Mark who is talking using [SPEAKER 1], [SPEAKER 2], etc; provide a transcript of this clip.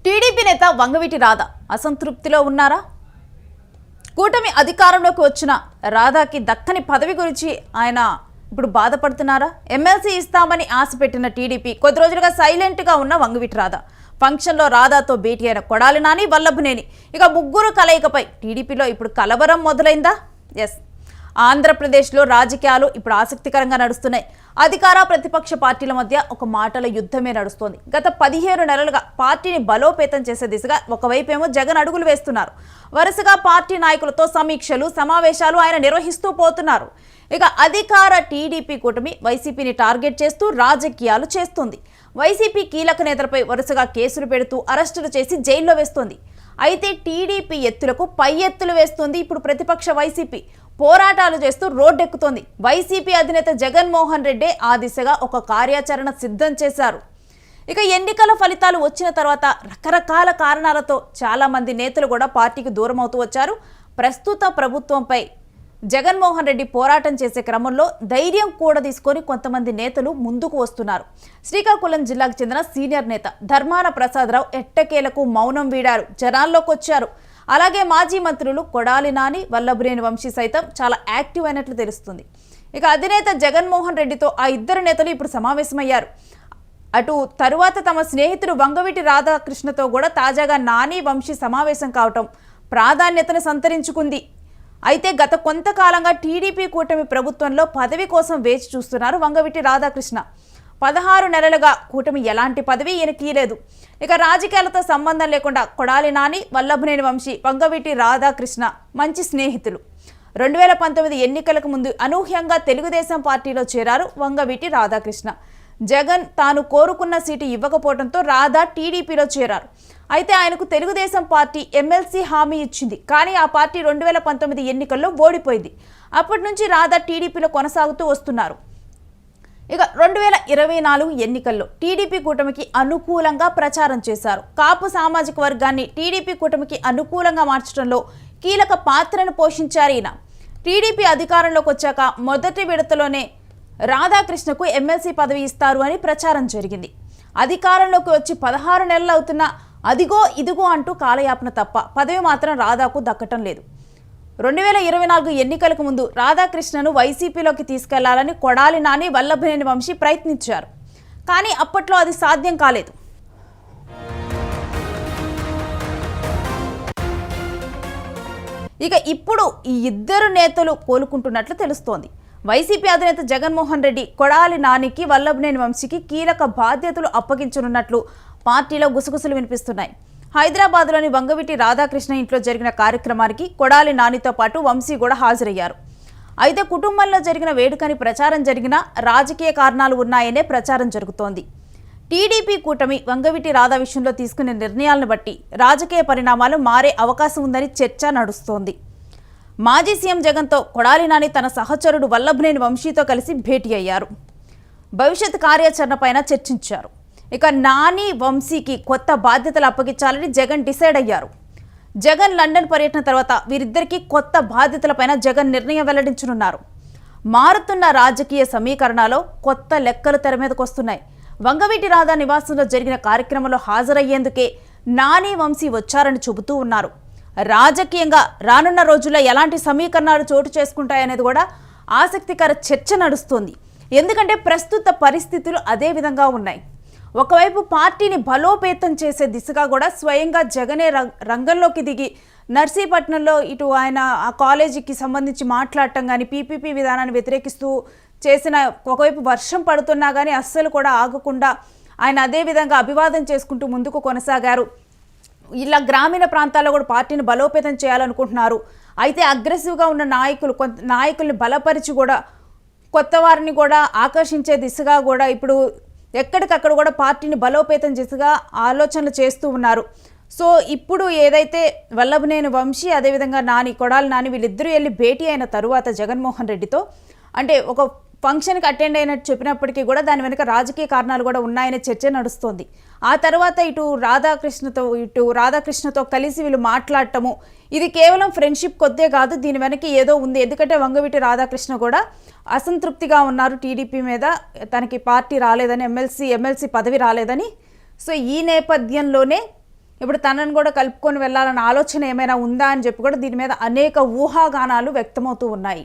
[SPEAKER 1] TDP నేత వంగవీటి రాధా అసంతృప్తిలో ఉన్నారా? కూటమి అధికారంలోకి వచ్చిన రాధాకి దక్కని పదవి గురించి ఆయన ఇప్పుడు బాధపడుతున్నారా? ఎమ్మెల్సీ ఇస్తామని ఆశ పెట్టిన టీడీపీ కొద్ది రోజులుగా సైలెంట్గా ఉన్న వంగవీటి రాధా ఫంక్షన్లో రాధాతో భేటీ అయిన కొడాలి నాని, వల్లభనేని ఇక ముగ్గురు కలయికపై టీడీపీలో ఇప్పుడు కలవరం మొదలైందా? ఎస్, ఆంధ్రప్రదేశ్లో రాజకీయాలు ఇప్పుడు ఆసక్తికరంగా నడుస్తున్నాయి. అధికార ప్రతిపక్ష పార్టీల మధ్య ఒక మాటల యుద్ధమే నడుస్తోంది. గత 17 నెలలుగా పార్టీని బలోపేతం చేసే దిశగా ఒకవైపేమో జగన్ అడుగులు వేస్తున్నారు. వరుసగా పార్టీ నాయకులతో సమీక్షలు, సమావేశాలు ఆయన నిర్వహిస్తూ పోతున్నారు. ఇక అధికార టీడీపీ కూటమి వైసీపీని టార్గెట్ చేస్తూ రాజకీయాలు చేస్తుంది. వైసీపీ కీలక నేతలపై వరుసగా కేసులు పెడుతూ అరెస్టులు చేసి జైల్లో వేస్తోంది. అయితే టీడీపీ ఎత్తులకు పై ఎత్తులు వేస్తుంది ఇప్పుడు ప్రతిపక్ష వైసీపీ. పోరాటాలు చేస్తూ రోడ్డెక్కుతోంది. వైసీపీ అధినేత జగన్మోహన్ రెడ్డి ఆ దిశగా ఒక కార్యాచరణ సిద్ధం చేశారు. ఇక ఎన్నికల ఫలితాలు వచ్చిన తర్వాత రకరకాల కారణాలతో చాలా మంది నేతలు కూడా పార్టీకి దూరం అవుతూ వచ్చారు. ప్రస్తుత ప్రభుత్వంపై జగన్మోహన్ రెడ్డి పోరాటం చేసే క్రమంలో ధైర్యం కూడా తీసుకొని కొంతమంది నేతలు ముందుకు వస్తున్నారు. శ్రీకాకుళం జిల్లాకు చెందిన సీనియర్ నేత ధర్మాన ప్రసాదరావు ఎట్టకేలకు మౌనం వీడారు, జనాల్లోకి వచ్చారు. అలాగే మాజీ మంత్రులు కొడాలి నాని, వల్లభనేని వంశీ సైతం చాలా యాక్టివ్ అయినట్లు తెలుస్తుంది. ఇక అధినేత జగన్మోహన్ రెడ్డితో ఆ ఇద్దరు నేతలు ఇప్పుడు సమావేశమయ్యారు. అటు తరువాత తమ స్నేహితుడు వంగవీటి రాధాకృష్ణతో కూడా తాజాగా నాని, వంశీ సమావేశం కావటం ప్రాధాన్యతను సంతరించుకుంది. అయితే గత కొంతకాలంగా టీడీపీ కూటమి ప్రభుత్వంలో పదవి కోసం వేచి చూస్తున్నారు వంగవీటి రాధాకృష్ణ. 16 నెలలుగా కూటమి ఎలాంటి పదవి ఈయనకీయలేదు. ఇక రాజకీయాలతో సంబంధం లేకుండా కొడాలి నాని, వల్లభనేని వంశీ, వంగవీటి రాధాకృష్ణ మంచి స్నేహితులు. 2019 ఎన్నికలకు ముందు అనూహ్యంగా తెలుగుదేశం పార్టీలో చేరారు వంగవీటి రాధాకృష్ణ. జగన్ తాను కోరుకున్న సీటు ఇవ్వకపోవడంతో రాధా టీడీపీలో చేరారు. అయితే ఆయనకు తెలుగుదేశం పార్టీ ఎమ్మెల్సీ హామీ ఇచ్చింది. కానీ ఆ పార్టీ 2019 ఎన్నికల్లో ఓడిపోయింది. అప్పటి నుంచి రాధా టీడీపీలో కొనసాగుతూ వస్తున్నారు. ఇక 2024 ఎన్నికల్లో టీడీపీ కూటమికి అనుకూలంగా ప్రచారం చేశారు. కాపు సామాజిక వర్గాన్ని టీడీపీ కూటమికి అనుకూలంగా మార్చడంలో కీలక పాత్రను పోషించారు ఈయన. టీడీపీ అధికారంలోకి వచ్చాక మొదటి విడతలోనే రాధాకృష్ణకు ఎమ్మెల్సీ పదవి ఇస్తారు అని ప్రచారం జరిగింది. అధికారంలోకి వచ్చి 16 నెలలు అవుతున్నా అదిగో ఇదిగో అంటూ కాలయాపన తప్ప పదవి మాత్రం రాధాకు దక్కటం లేదు. 2024 ఎన్నికలకు ముందు రాధాకృష్ణను వైసీపీలోకి తీసుకెళ్లాలని కొడాలి నాని, వల్లభనేని వంశీ ప్రయత్నించారు. కానీ అప్పట్లో అది సాధ్యం కాలేదు. ఇక ఇప్పుడు ఈ ఇద్దరు నేతలు కోలుకుంటున్నట్లు తెలుస్తోంది. వైసీపీ అధినేత జగన్మోహన్ రెడ్డి కొడాలి నానికి, వల్లభనేని వంశీకి కీలక బాధ్యతలు అప్పగించనున్నట్లు పార్టీలో గుసగుసలు వినిపిస్తున్నాయి. హైదరాబాద్లోని వంగవీటి రాధాకృష్ణ ఇంట్లో జరిగిన కార్యక్రమానికి కొడాలి నానితో పాటు వంశీ కూడా హాజరయ్యారు. అయితే కుటుంబంలో జరిగిన వేడుకని ప్రచారం జరిగిన రాజకీయ కారణాలు ఉన్నాయనే ప్రచారం జరుగుతోంది. టీడీపీ కూటమి వంగవీటి రాధా విషయంలో తీసుకునే నిర్ణయాలను బట్టి రాజకీయ పరిణామాలు మారే అవకాశం ఉందని చర్చ నడుస్తోంది. మాజీ సీఎం జగన్తో కొడాలి నాని తన సహచరుడు వల్లభనేని వంశీతో కలిసి భేటీ అయ్యారు. భవిష్యత్ కార్యాచరణపైన చర్చించారు. ఇక నాని, వంశీకి కొత్త బాధ్యతలు అప్పగించాలని జగన్ డిసైడ్ అయ్యారు. జగన్ లండన్ పర్యటన తర్వాత వీరిద్దరికీ కొత్త బాధ్యతలపైన జగన్ నిర్ణయం వెల్లడించనున్నారు. మారుతున్న రాజకీయ సమీకరణలో కొత్త లెక్కలు తెర మీదకు వస్తున్నాయి. వంగవీటి రాధా నివాసంలో జరిగిన కార్యక్రమంలో హాజరయ్యేందుకే నాని, వంశీ వచ్చారని చెబుతూ ఉన్నారు. రాజకీయంగా రానున్న రోజుల్లో ఎలాంటి సమీకరణాలు చోటు చేసుకుంటాయనేది కూడా ఆసక్తికర చర్చ నడుస్తోంది. ఎందుకంటే ప్రస్తుత పరిస్థితులు అదే విధంగా ఉన్నాయి. ఒకవైపు పార్టీని బలోపేతం చేసే దిశగా కూడా స్వయంగా జగనే రంగంలోకి దిగి నర్సీపట్నంలో ఇటు ఆయన ఆ కాలేజీకి సంబంధించి మాట్లాడటం కానీ, పీపీపీ విధానాన్ని వ్యతిరేకిస్తూ చేసిన, ఒకవైపు వర్షం పడుతున్నా కానీ అస్సలు కూడా ఆగకుండా ఆయన అదే విధంగా అభివాదం చేసుకుంటూ ముందుకు కొనసాగారు. ఇలా గ్రామీణ ప్రాంతాల్లో కూడా పార్టీని బలోపేతం చేయాలనుకుంటున్నారు. అయితే అగ్రెసివ్గా ఉన్న నాయకుల్ని బలపరిచి కూడా కొత్త వారిని కూడా ఆకర్షించే దిశగా కూడా ఇప్పుడు ఎక్కడికక్కడ కూడా పార్టీని బలోపేతం దిశగా ఆలోచనలు చేస్తూ ఉన్నారు. సో ఇప్పుడు ఏదైతే వల్లభనేని వంశీ అదేవిధంగా కొడాలి నాని వీళ్ళిద్దరూ వెళ్ళి భేటీ అయిన తరువాత జగన్మోహన్ రెడ్డితో అంటే ఒక ఫంక్షన్కి అటెండ్ అయినట్టు చెప్పినప్పటికీ కూడా దాని వెనుక రాజకీయ కారణాలు కూడా ఉన్నాయనే చర్చ నడుస్తోంది. ఆ తర్వాత ఇటు రాధాకృష్ణతో కలిసి వీళ్ళు మాట్లాడటము, ఇది కేవలం ఫ్రెండ్షిప్ కొద్దే కాదు, దీని వెనక ఏదో ఉంది. ఎందుకంటే వంగవీటి రాధాకృష్ణ కూడా అసంతృప్తిగా ఉన్నారు టీడీపీ మీద, తనకి పార్టీ రాలేదని, ఎమ్మెల్సీ పదవి రాలేదని. సో ఈ నేపథ్యంలోనే ఇప్పుడు తనను కూడా కలుపుకొని వెళ్ళాలన్న ఆలోచన ఏమైనా ఉందా అని చెప్పి కూడా దీని మీద అనేక ఊహాగానాలు వ్యక్తమవుతూ ఉన్నాయి.